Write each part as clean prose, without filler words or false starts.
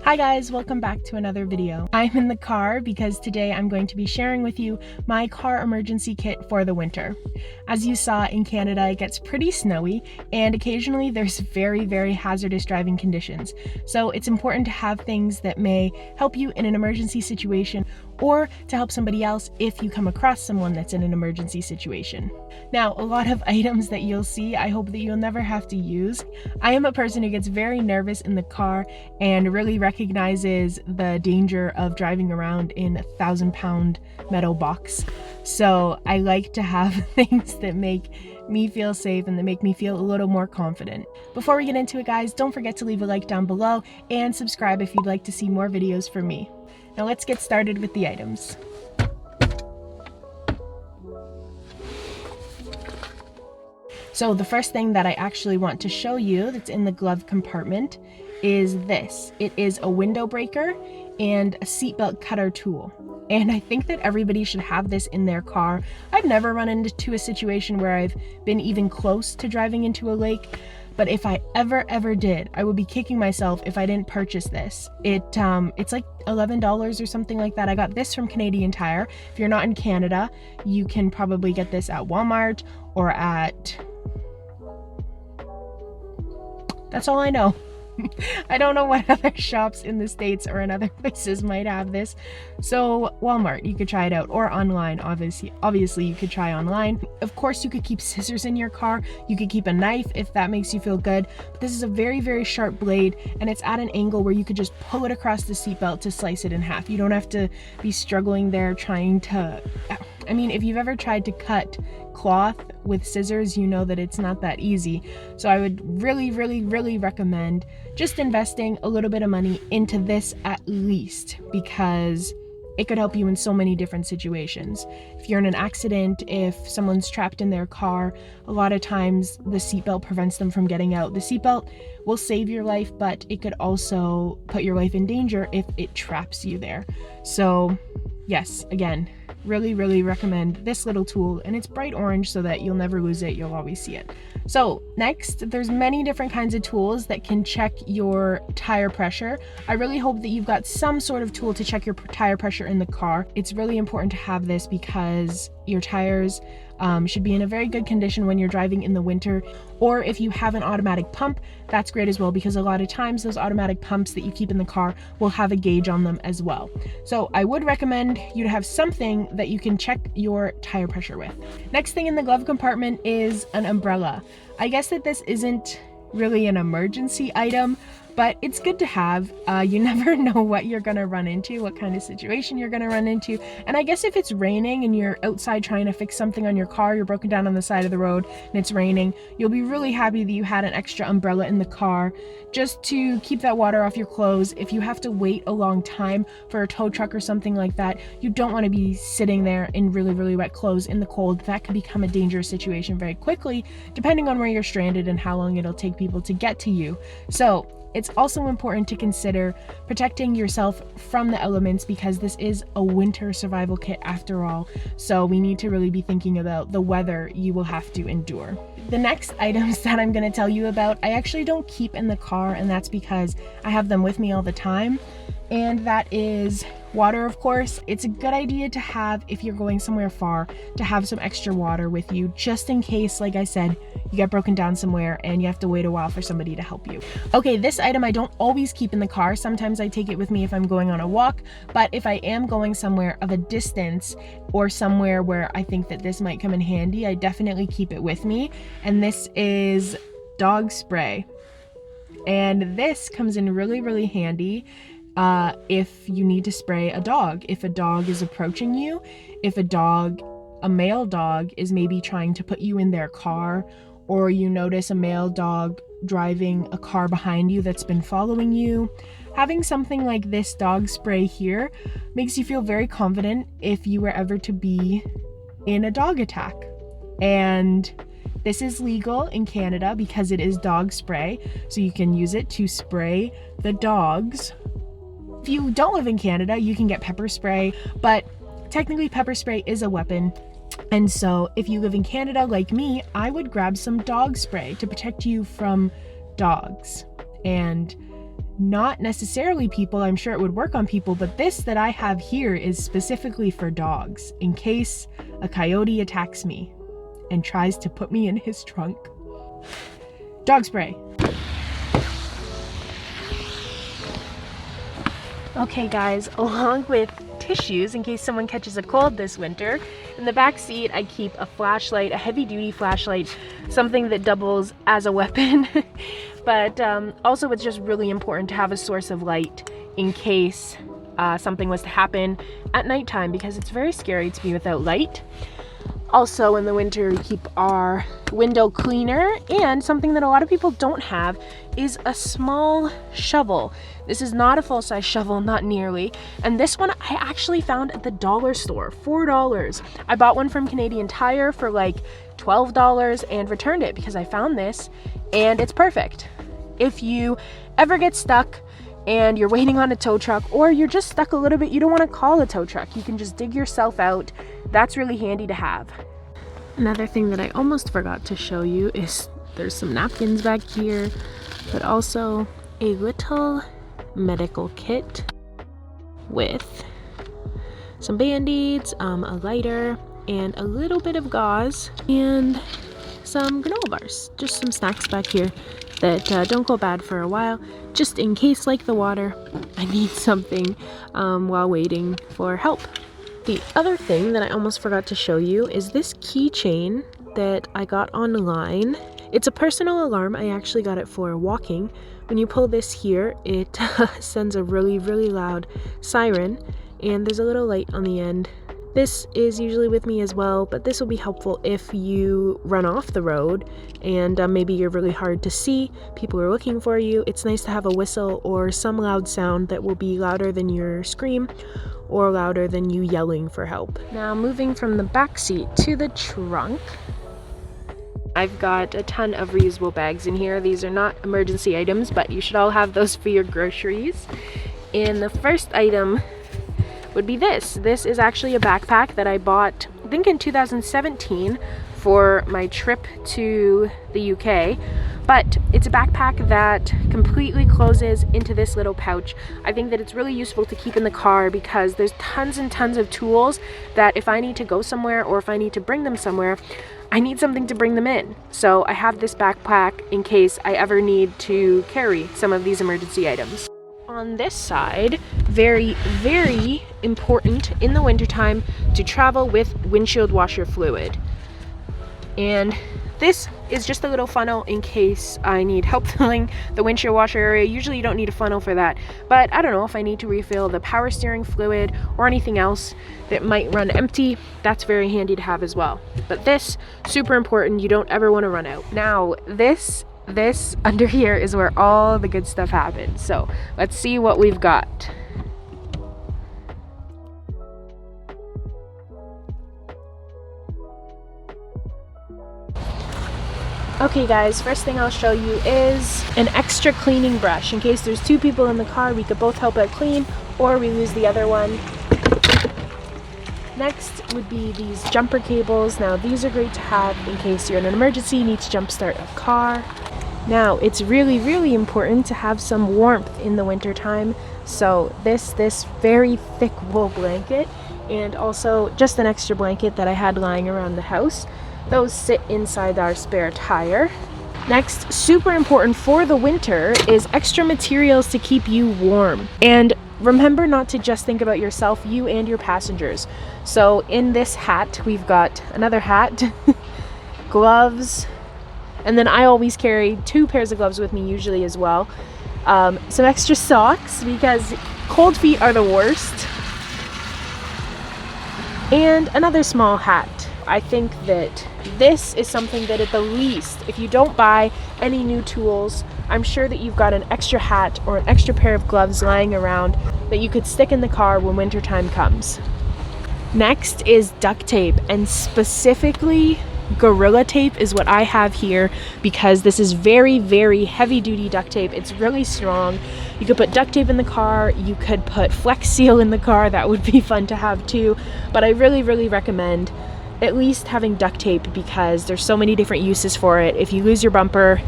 Hi guys, welcome back to another video. I'm in the car because today I'm going to be sharing with you my car emergency kit for the winter. As you saw, in Canada it gets pretty snowy and occasionally there's very hazardous driving conditions. So it's important to have things that may help you in an emergency situation or to help somebody else if you come across someone that's in an emergency situation. Now, a lot of items that you'll see, I hope that you'll never have to use. I am a person who gets very nervous in the car and really recognizes the danger of driving around in a 1,000-pound metal box. So I like to have things that make me feel safe and that make me feel a little more confident. Before we get into it, guys, don't forget to leave a like down below and subscribe if you'd like to see more videos from me. Now let's get started with the items. So the first thing that I actually want to show you that's in the glove compartment is this. It is a window breaker and a seatbelt cutter tool. And I think that everybody should have this in their car. I've never run into a situation where I've been even close to driving into a lake, but if I ever did, I would be kicking myself if I didn't purchase this. It's like $11 or something like that. I got this from Canadian Tire. If you're not in Canada, you can probably get this at Walmart or at... That's all I know. I don't know what other shops in the States or in other places might have this. So Walmart, you could try it out, or online, obviously you could try online. Of course, you could keep scissors in your car. You could keep a knife if that makes you feel good. But this is a very sharp blade and it's at an angle where you could just pull it across the seatbelt to slice it in half. You don't have to be struggling there trying to... I mean, if you've ever tried to cut cloth with scissors, you know that it's not that easy. So I would really recommend just investing a little bit of money into this at least, because it could help you in so many different situations. If you're in an accident, if someone's trapped in their car, a lot of times the seatbelt prevents them from getting out. The seatbelt will save your life, but it could also put your life in danger if it traps you there. So yes, again, really recommend this little tool, and it's bright orange so that you'll never lose it, you'll always see it. So next, there's many different kinds of tools that can check your tire pressure. I really hope that you've got some sort of tool to check your tire pressure in the car. It's really important to have this because your tires should be in a very good condition when you're driving in the winter. Or if you have an automatic pump, that's great as well, because a lot of times those automatic pumps that you keep in the car will have a gauge on them as well. So I would recommend you to have something that you can check your tire pressure with. Next thing in the glove compartment is an umbrella. I guess that this isn't really an emergency item, but it's good to have. You never know what you're gonna run into, what kind of situation you're gonna run into. And I guess if it's raining and you're outside trying to fix something on your car, you're broken down on the side of the road and it's raining, you'll be really happy that you had an extra umbrella in the car just to keep that water off your clothes. If you have to wait a long time for a tow truck or something like that, you don't want to be sitting there in really wet clothes in the cold. That could become a dangerous situation very quickly, depending on where you're stranded and how long it'll take people to get to you. So it's also important to consider protecting yourself from the elements, because this is a winter survival kit after all. So we need to really be thinking about the weather you will have to endure. The next items that I'm going to tell you about, I actually don't keep in the car, and that's because I have them with me all the time. And that is water, of course. It's a good idea to have, if you're going somewhere far, to have some extra water with you, just in case, like I said, you get broken down somewhere and you have to wait a while for somebody to help you. Okay, this item I don't always keep in the car. Sometimes I take it with me if I'm going on a walk, but if I am going somewhere of a distance or somewhere where I think that this might come in handy, I definitely keep it with me. And this is dog spray. And this comes in really handy if you need to spray a dog. If a dog is approaching you, if a dog a male dog is maybe trying to put you in their car, or you notice a male dog driving a car behind you that's been following you, having something like this dog spray here makes you feel very confident if you were ever to be in a dog attack. And this is legal in Canada because it is dog spray, so you can use it to spray the dogs. If you don't live in Canada, you can get pepper spray, but technically pepper spray is a weapon. And so if you live in Canada like me, I would grab some dog spray to protect you from dogs. And not necessarily people, I'm sure it would work on people, but this that I have here is specifically for dogs in case a coyote attacks me and tries to put me in his trunk. Dog spray. Okay guys, along with tissues in case someone catches a cold this winter, in the back seat I keep a flashlight, a heavy duty flashlight, something that doubles as a weapon. But also it's just really important to have a source of light in case something was to happen at nighttime, because it's very scary to be without light. Also in the winter we keep our window cleaner, and something that a lot of people don't have is a small shovel. This is not a full-size shovel, not nearly. And this one I actually found at the dollar store, $4. I bought one from Canadian Tire for like $12 and returned it because I found this and it's perfect. If you ever get stuck and you're waiting on a tow truck, or you're just stuck a little bit, you don't want to call a tow truck, you can just dig yourself out. That's really handy to have. Another thing that I almost forgot to show you is there's some napkins back here, but also a little medical kit with some band-aids, a lighter, and a little bit of gauze, and some granola bars. Just some snacks back here that don't go bad for a while, just in case, like the water, I need something while waiting for help. The other thing that I almost forgot to show you is this keychain that I got online. It's a personal alarm. I actually got it for walking. When you pull this here, it sends a really, really loud siren, and there's a little light on the end. This is usually with me as well, but this will be helpful if you run off the road and maybe you're really hard to see, people are looking for you. It's nice to have a whistle or some loud sound that will be louder than your scream or louder than you yelling for help. Now moving from the back seat to the trunk, I've got a ton of reusable bags in here. These are not emergency items, but you should all have those for your groceries. And the first item would be this. This is actually a backpack that I bought, I think in 2017 for my trip to the UK, but it's a backpack that completely closes into this little pouch. I think that it's really useful to keep in the car because there's tons and tons of tools that if I need to go somewhere or if I need to bring them somewhere, I need something to bring them in. So I have this backpack in case I ever need to carry some of these emergency items. On this side, very, very important in the wintertime to travel with windshield washer fluid. And this is just a little funnel in case I need help filling the windshield washer area. Usually you don't need a funnel for that, but I don't know if I need to refill the power steering fluid or anything else that might run empty. That's very handy to have as well. But this, super important, you don't ever want to run out. Now this under here is where all the good stuff happens. So let's see what we've got. Okay guys, first thing I'll show you is an extra cleaning brush. In case there's two people in the car, we could both help out clean, or we lose the other one. Next would be these jumper cables. Now these are great to have in case you're in an emergency, you need to jumpstart a car. Now it's really, really important to have some warmth in the winter time. So this very thick wool blanket, and also just an extra blanket that I had lying around the house. Those sit inside our spare tire. Next, super important for the winter is extra materials to keep you warm. And remember not to just think about yourself, you and your passengers. So in this hat, we've got another hat, gloves, and then I always carry 2 pairs of gloves with me usually as well. Some extra socks because cold feet are the worst. And another small hat. I think that this is something that at the least, if you don't buy any new tools, I'm sure that you've got an extra hat or an extra pair of gloves lying around that you could stick in the car when wintertime comes. Next is duct tape, and specifically Gorilla Tape is what I have here because this is very, very heavy duty duct tape. It's really strong. You could put duct tape in the car, you could put Flex Seal in the car, that would be fun to have too, but I really, really recommend at least having duct tape because there's so many different uses for it. If you lose your bumper,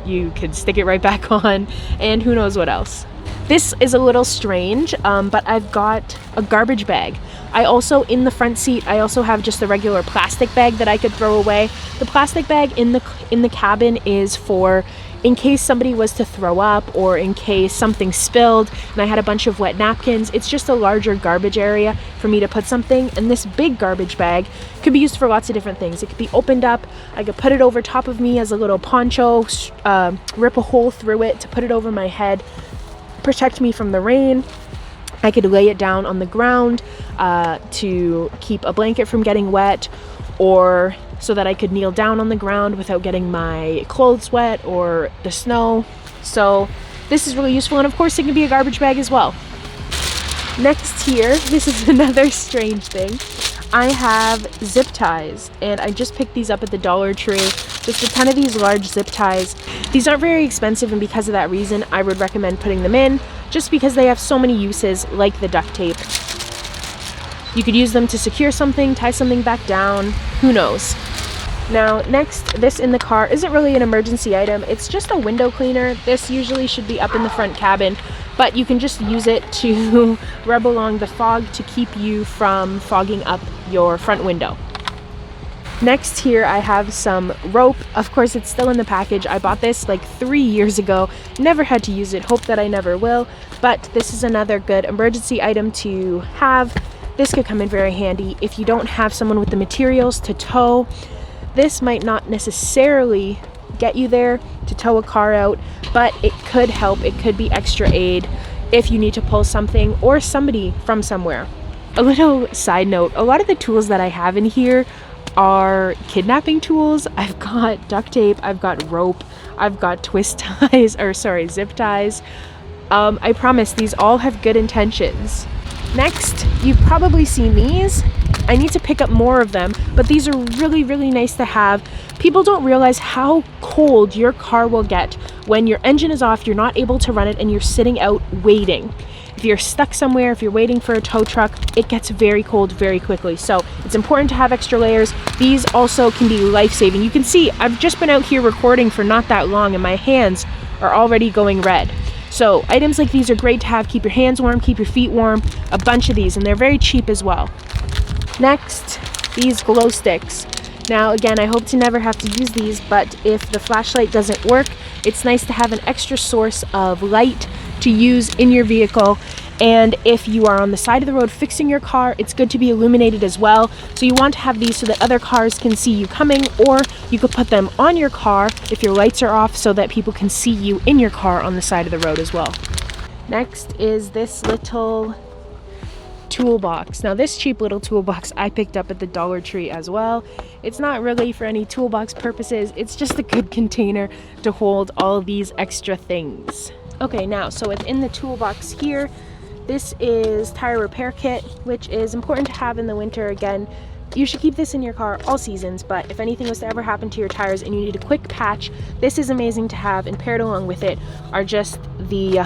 you could stick it right back on, and who knows what else. This is a little strange, but I've got a garbage bag. I also, in the front seat, I also have just a regular plastic bag that I could throw away. The plastic bag in the cabin is for in case somebody was to throw up or in case something spilled and I had a bunch of wet napkins. It's just a larger garbage area for me to put something, and this big garbage bag could be used for lots of different things. It could be opened up, I could put it over top of me as a little poncho, rip a hole through it to put it over my head, protect me from the rain. I could lay it down on the ground to keep a blanket from getting wet, or so that I could kneel down on the ground without getting my clothes wet or the snow. So this is really useful, and of course it can be a garbage bag as well. Next here, this is another strange thing. I have zip ties, and I just picked these up at the Dollar Tree. Just a ton of these large zip ties. These aren't very expensive, and because of that reason, I would recommend putting them in, just because they have so many uses, like the duct tape. You could use them to secure something, tie something back down, who knows. Now, next, this in the car isn't really an emergency item. It's just a window cleaner. This usually should be up in the front cabin, but you can just use it to rub along the fog to keep you from fogging up your front window. Next here I have some rope. Of course, it's still in the package. I bought this like 3 years ago. Never had to use it. Hope that I never will. But this is another good emergency item to have. This could come in very handy if you don't have someone with the materials to tow. This might not necessarily get you there to tow a car out, but it could help. It could be extra aid if you need to pull something or somebody from somewhere. A little side note, a lot of the tools that I have in here are kidnapping tools. I've got duct tape, I've got rope, I've got twist ties, or sorry, zip ties. I promise these all have good intentions. Next, you've probably seen these. I need to pick up more of them, but these are really, really nice to have. People don't realize how cold your car will get when your engine is off, you're not able to run it, and you're sitting out waiting. If you're stuck somewhere, if you're waiting for a tow truck, it gets very cold very quickly. So it's important to have extra layers. These also can be life-saving. You can see I've just been out here recording for not that long and my hands are already going red. So items like these are great to have. Keep your hands warm, keep your feet warm. A bunch of these, and they're very cheap as well. Next, these glow sticks. Now again, I hope to never have to use these, but if the flashlight doesn't work, it's nice to have an extra source of light to use in your vehicle. And if you are on the side of the road fixing your car, it's good to be illuminated as well. So you want to have these so that other cars can see you coming, or you could put them on your car if your lights are off so that people can see you in your car on the side of the road as well. Next is this little toolbox. Now this cheap little toolbox I picked up at the Dollar Tree as well. It's not really for any toolbox purposes, it's just a good container to hold all these extra things. Okay, now so within the toolbox here, this is tire repair kit, which is important to have in the winter. Again, you should keep this in your car all seasons, but if anything was to ever happen to your tires and you need a quick patch, this is amazing to have, and paired along with it are just the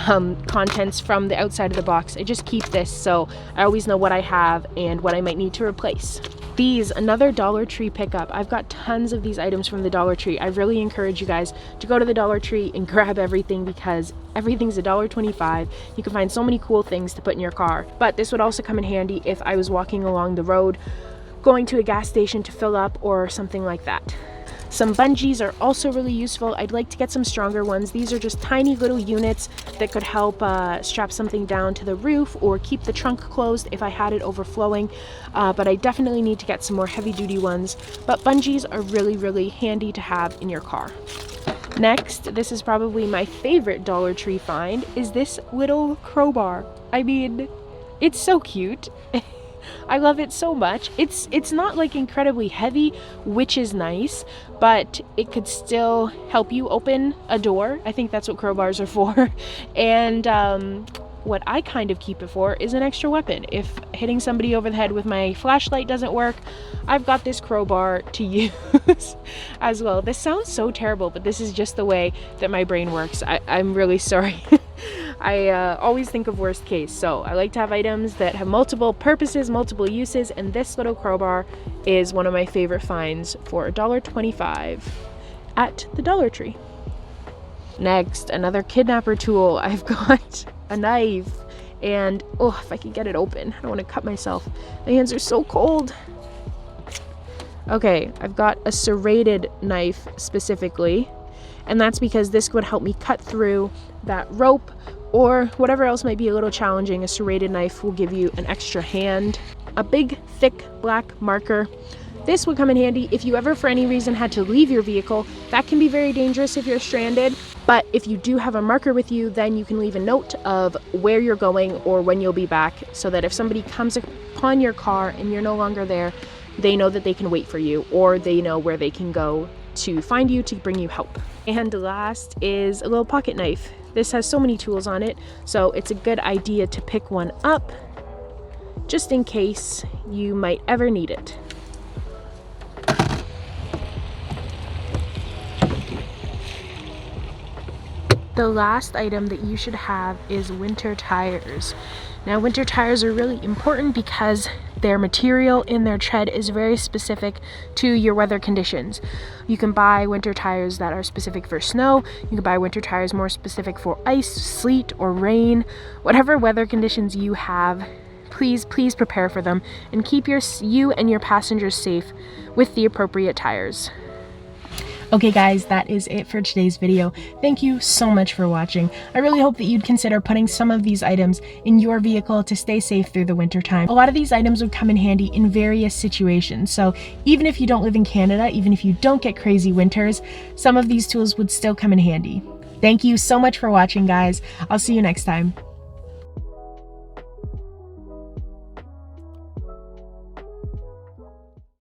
contents from the outside of the box. I just keep this so I always know what I have and what I might need to replace. These, another Dollar Tree pickup. I've got tons of these items from the Dollar Tree. I really encourage you guys to go to the Dollar Tree and grab everything because everything's $1.25. You can find so many cool things to put in your car. But this would also come in handy if I was walking along the road, going to a gas station to fill up or something like that. Some bungees are also really useful. I'd like to get some stronger ones. These are just tiny little units that could help strap something down to the roof or keep the trunk closed if I had it overflowing. But I definitely need to get some more heavy duty ones. But bungees are really, really handy to have in your car. Next, this is probably my favorite Dollar Tree find, is this little crowbar. I mean, it's so cute. I love it so much. It's not like incredibly heavy, which is nice, but it could still help you open a door. I think that's what crowbars are for. And what I kind of keep it for is an extra weapon. If hitting somebody over the head with my flashlight doesn't work, I've got this crowbar to use as well. This sounds so terrible, but this is just the way that my brain works. I'm really sorry. I always think of worst case, so I like to have items that have multiple purposes, multiple uses, and this little crowbar is one of my favorite finds for $1.25 at the Dollar Tree. Next, another kidnapper tool. I've got a knife, and oh, if I could get it open, I don't want to cut myself. My hands are so cold. Okay, I've got a serrated knife specifically, and that's because this would help me cut through that rope or whatever else might be a little challenging. A serrated knife will give you an extra hand. A big, thick black marker. This would come in handy if you ever for any reason had to leave your vehicle. That can be very dangerous if you're stranded, but if you do have a marker with you, then you can leave a note of where you're going or when you'll be back, so that if somebody comes upon your car and you're no longer there, they know that they can wait for you, or they know where they can go to find you to bring you help. And last is a little pocket knife. This has so many tools on it, so it's a good idea to pick one up just in case you might ever need it. The last item that you should have is winter tires. Now, winter tires are really important because their material in their tread is very specific to your weather conditions. You can buy winter tires that are specific for snow. You can buy winter tires more specific for ice, sleet, or rain. Whatever weather conditions you have, please prepare for them and keep you and your passengers safe with the appropriate tires. Okay guys, that is it for today's video. Thank you so much for watching. I really hope that you'd consider putting some of these items in your vehicle to stay safe through the winter time. A lot of these items would come in handy in various situations, so even if you don't live in Canada, even if you don't get crazy winters, some of these tools would still come in handy. Thank you so much for watching, guys. I'll see you next time.